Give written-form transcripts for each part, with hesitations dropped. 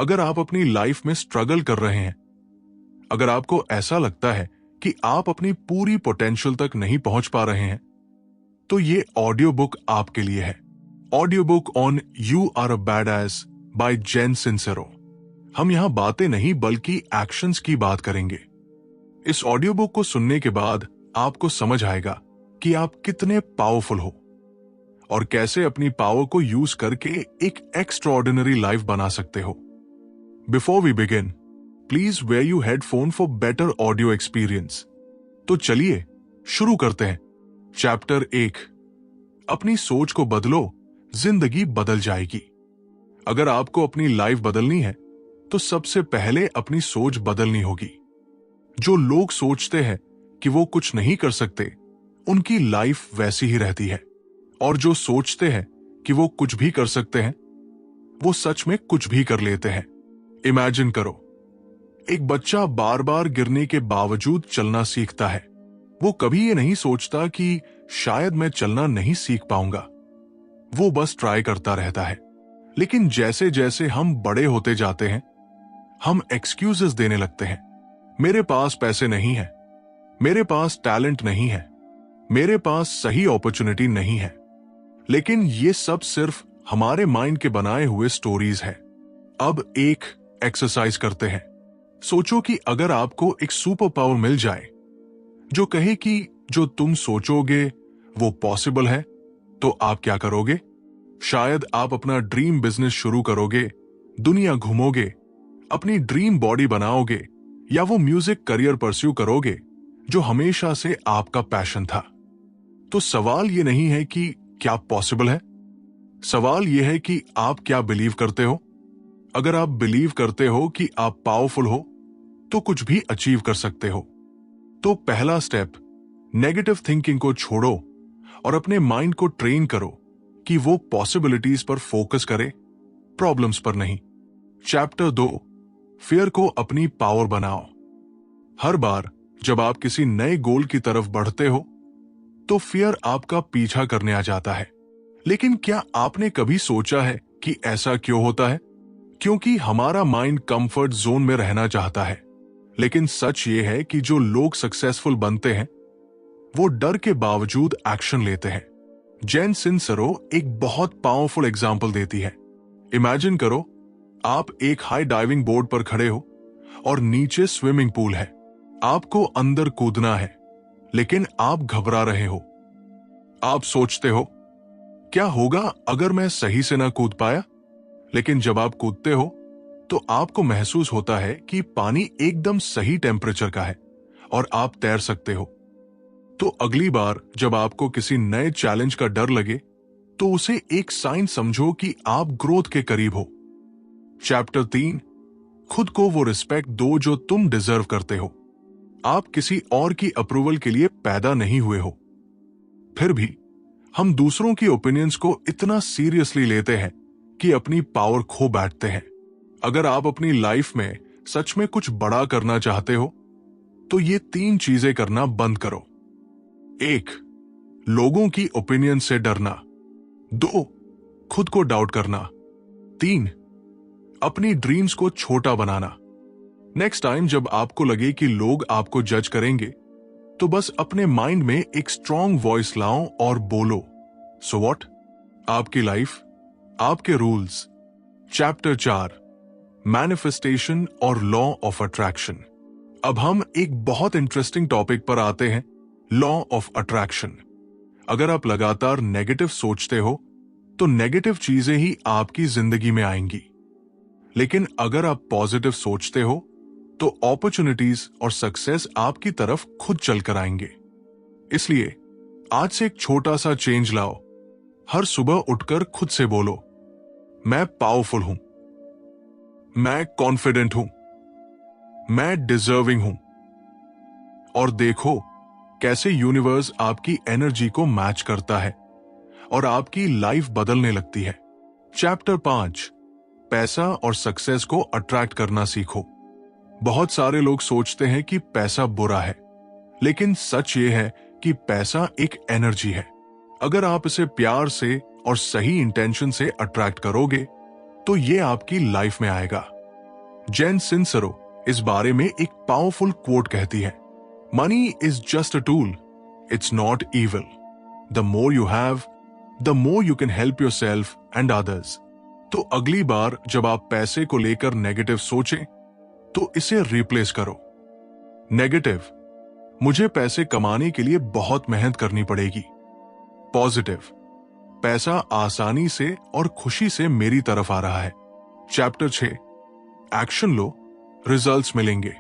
अगर आप अपनी लाइफ में स्ट्रगल कर रहे हैं, अगर आपको ऐसा लगता है कि आप अपनी पूरी पोटेंशियल तक नहीं पहुंच पा रहे हैं, तो ये ऑडियो बुक आपके लिए है। Audio book on you are a bad ass by Jen Sincero. हम यहां बातें नहीं बल्कि एक्शंस की बात करेंगे। इस ऑडियो बुक को सुनने के बाद आपको समझ आएगा कि आप कितने पावरफुल हो और कैसे अपनी पावर को यूज करके एक एक्स्ट्राऑर्डिनरी लाइफ बना सकते हो। Before we begin, please wear you headphone for better audio experience. तो चलिए शुरू करते हैं। चैप्टर 1, अपनी सोच को बदलो, जिंदगी बदल जाएगी। अगर आपको अपनी लाइफ बदलनी है तो सबसे पहले अपनी सोच बदलनी होगी। जो लोग सोचते हैं कि वो कुछ नहीं कर सकते, उनकी लाइफ वैसी ही रहती है, और जो सोचते हैं कि वो कुछ भी कर सकते हैं, वो सच में कुछ भी कर लेते हैं। इमेजिन करो, एक बच्चा बार बार गिरने के बावजूद चलना सीखता है। वो कभी ये नहीं सोचता कि शायद मैं चलना नहीं सीख पाऊंगा। वो बस ट्राई करता रहता है। लेकिन जैसे जैसे हम बड़े होते जाते हैं, हम एक्सक्यूजेस देने लगते हैं। मेरे पास पैसे नहीं है, मेरे पास टैलेंट नहीं है, मेरे पास सही अपॉर्चुनिटी नहीं है। लेकिन ये सब सिर्फ हमारे माइंड के बनाए हुए स्टोरीज हैं। अब एक एक्सरसाइज करते हैं। सोचो कि अगर आपको एक सुपर पावर मिल जाए जो कहे कि जो तुम सोचोगे वो पॉसिबल है, तो आप क्या करोगे? शायद आप अपना ड्रीम बिजनेस शुरू करोगे, दुनिया घूमोगे, अपनी ड्रीम बॉडी बनाओगे, या वो म्यूजिक करियर परस्यू करोगे जो हमेशा से आपका पैशन था। तो सवाल ये नहीं है कि क्या पॉसिबल है, सवाल यह है कि आप क्या बिलीव करते हो। अगर आप बिलीव करते हो कि आप पावरफुल हो तो कुछ भी अचीव कर सकते हो। तो पहला स्टेप, नेगेटिव थिंकिंग को छोड़ो और अपने माइंड को ट्रेन करो कि वो पॉसिबिलिटीज पर फोकस करे, प्रॉब्लम्स पर नहीं। चैप्टर 2, फियर को अपनी पावर बनाओ। हर बार जब आप किसी नए गोल की तरफ बढ़ते हो तो फियर आपका पीछा करने आ जाता है। लेकिन क्या आपने कभी सोचा है कि ऐसा क्यों होता है? क्योंकि हमारा माइंड कंफर्ट जोन में रहना चाहता है। लेकिन सच ये है कि जो लोग सक्सेसफुल बनते हैं वो डर के बावजूद एक्शन लेते हैं। जेन सिंसेरो एक बहुत पावरफुल एग्जाम्पल देती है। इमेजिन करो, आप एक हाई डाइविंग बोर्ड पर खड़े हो और नीचे स्विमिंग पूल है। आपको अंदर कूदना है, लेकिन आप घबरा रहे हो। आप सोचते हो, क्या होगा अगर मैं सही से ना कूद पाया? लेकिन जब आप कूदते हो तो आपको महसूस होता है कि पानी एकदम सही टेम्परेचर का है और आप तैर सकते हो। तो अगली बार जब आपको किसी नए चैलेंज का डर लगे तो उसे एक साइन समझो कि आप ग्रोथ के करीब हो। चैप्टर 3, खुद को वो रिस्पेक्ट दो जो तुम डिजर्व करते हो। आप किसी और की अप्रूवल के लिए पैदा नहीं हुए हो। फिर भी हम दूसरों की ओपिनियंस को इतना सीरियसली लेते हैं कि अपनी पावर खो बैठते हैं। अगर आप अपनी लाइफ में सच में कुछ बड़ा करना चाहते हो तो ये 3 चीजें करना बंद करो। 1, लोगों की ओपिनियन से डरना। 2, खुद को डाउट करना। 3, अपनी ड्रीम्स को छोटा बनाना। नेक्स्ट टाइम जब आपको लगे कि लोग आपको जज करेंगे तो बस अपने माइंड में एक स्ट्रॉन्ग वॉइस लाओ और बोलो, सो व्हाट? आपकी लाइफ, आपके रूल्स। चैप्टर 4, मैनिफेस्टेशन और लॉ ऑफ अट्रैक्शन। अब हम एक बहुत इंटरेस्टिंग टॉपिक पर आते हैं, लॉ ऑफ अट्रैक्शन। अगर आप लगातार नेगेटिव सोचते हो तो नेगेटिव चीजें ही आपकी जिंदगी में आएंगी। लेकिन अगर आप पॉजिटिव सोचते हो तो अपॉर्चुनिटीज और सक्सेस आपकी तरफ खुद चलकर आएंगे। इसलिए आज से एक छोटा सा चेंज लाओ। हर सुबह उठकर खुद से बोलो, मैं पावरफुल हूं, मैं कॉन्फिडेंट हूं, मैं डिजर्विंग हूं। और देखो कैसे यूनिवर्स आपकी एनर्जी को मैच करता है और आपकी लाइफ बदलने लगती है। चैप्टर 5, पैसा और सक्सेस को अट्रैक्ट करना सीखो। बहुत सारे लोग सोचते हैं कि पैसा बुरा है, लेकिन सच ये है कि पैसा एक एनर्जी है। अगर आप इसे प्यार से और सही इंटेंशन से अट्रैक्ट करोगे तो ये आपकी लाइफ में आएगा। जेन सिंसरो इस बारे में एक पावरफुल कोट कहती है, money is just a tool, it's not evil. The more you have, the more you can help yourself and others. तो अगली बार जब आप पैसे को लेकर नेगेटिव सोचें तो इसे रिप्लेस करो। नेगेटिव, मुझे पैसे कमाने के लिए बहुत मेहनत करनी पड़ेगी। पॉजिटिव, पैसा आसानी से और खुशी से मेरी तरफ आ रहा है। चैप्टर 6, एक्शन लो, रिजल्ट्स मिलेंगे।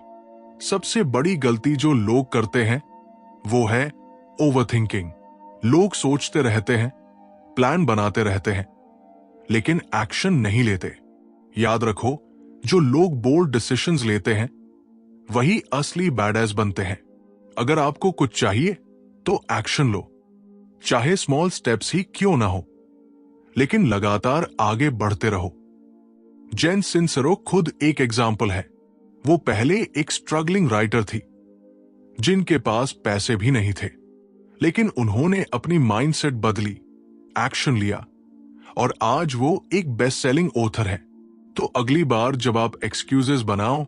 सबसे बड़ी गलती जो लोग करते हैं वो है ओवरथिंकिंग। लोग सोचते रहते हैं, प्लान बनाते रहते हैं, लेकिन एक्शन नहीं लेते। याद रखो, जो लोग बोल्ड डिसीजंस लेते हैं वही असली बैडएस बनते हैं। अगर आपको कुछ चाहिए तो एक्शन लो, चाहे स्मॉल स्टेप्स ही क्यों ना हो, लेकिन लगातार आगे बढ़ते रहो। जेन सिंसरो खुद एक एग्जाम्पल है। वो पहले एक स्ट्रगलिंग राइटर थी जिनके पास पैसे भी नहीं थे, लेकिन उन्होंने अपनी माइंडसेट बदली, एक्शन लिया और आज वो एक बेस्ट सेलिंग ऑथर है। तो अगली बार जब आप एक्सक्यूजेस बनाओ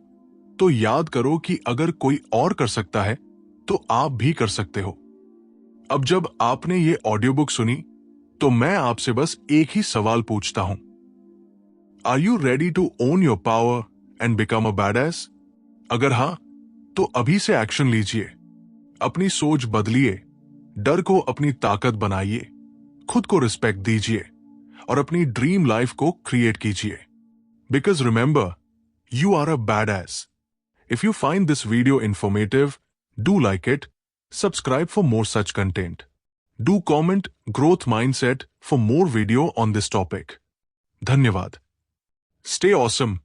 तो याद करो कि अगर कोई और कर सकता है तो आप भी कर सकते हो। अब जब आपने ये ऑडियो बुक सुनी तो मैं आपसे बस एक ही सवाल पूछता हूं, are you ready to own your power and become a badass? अगर हां तो अभी से एक्शन लीजिए, अपनी सोच बदलिए, डर को अपनी ताकत बनाइए, खुद को रिस्पेक्ट दीजिए और अपनी ड्रीम लाइफ को क्रिएट कीजिए। Because remember, you are a badass. If you find this video informative, do like it, subscribe for more such content. Do comment growth mindset for more video on this topic. Dhanyavad. Stay awesome.